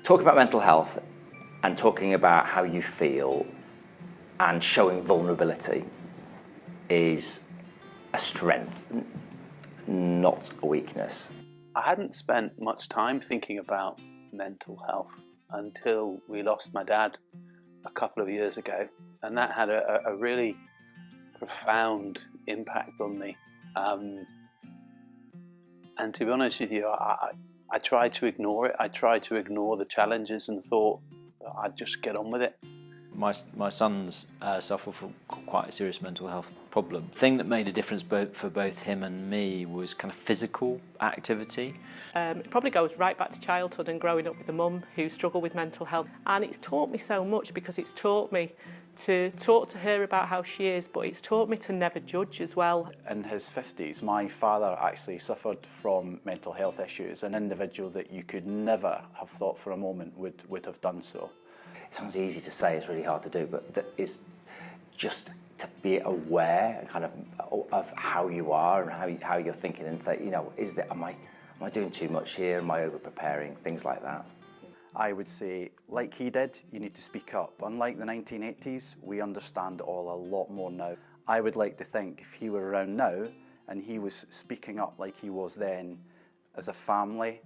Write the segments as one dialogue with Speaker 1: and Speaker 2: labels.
Speaker 1: Talking about mental health and talking about how you feel and showing vulnerability is a strength, not a weakness.
Speaker 2: I hadn't spent much time thinking about mental health until we lost my dad a couple of years ago, and that had a really profound impact on me. And to be honest with you, I tried to ignore it. I tried to ignore the challenges and thought that I'd just get on with it.
Speaker 3: My sons suffer from quite a serious mental health problem. The thing that made a difference for both him and me was kind of physical activity.
Speaker 4: It probably goes right back to childhood and growing up with a mum who struggled with mental health. And it's taught me so much because it's taught me to talk to her about how she is, but it's taught me to never judge as well.
Speaker 5: In his 50s, my father actually suffered from mental health issues, an individual that you could never have thought for a moment would have done so.
Speaker 1: It sounds easy to say, it's really hard to do, but that is just to be aware kind of how you are and how you're thinking, and that, you know, am I doing too much here? Am I over preparing? Things like that.
Speaker 5: I would say, like he did, you need to speak up. Unlike the 1980s, we understand all a lot more now. I would like to think if he were around now and he was speaking up like he was then, as a family,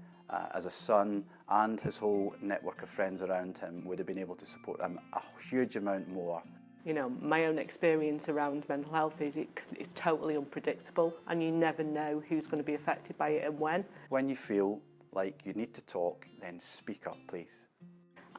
Speaker 5: as a son, and his whole network of friends around him would have been able to support him a huge amount more.
Speaker 4: You know, my own experience around mental health is it's totally unpredictable, and you never know who's going to be affected by it and when.
Speaker 5: When you feel like you need to talk, then speak up, please.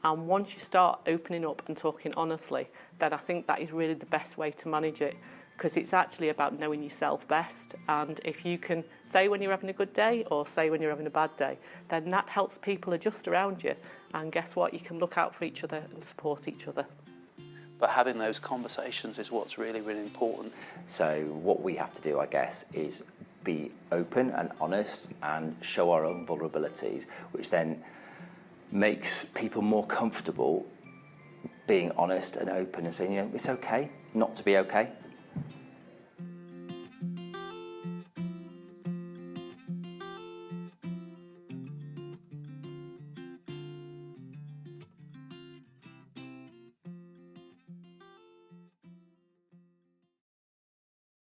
Speaker 4: And once you start opening up and talking honestly, then I think that is really the best way to manage it, because it's actually about knowing yourself best. And if you can say when you're having a good day or say when you're having a bad day, then that helps people adjust around you. And guess what? You can look out for each other and support each other.
Speaker 2: But having those conversations is what's really, really important.
Speaker 1: So what we have to do, I guess, is be open and honest and show our own vulnerabilities, which then makes people more comfortable being honest and open and saying, you know, it's okay not to be okay.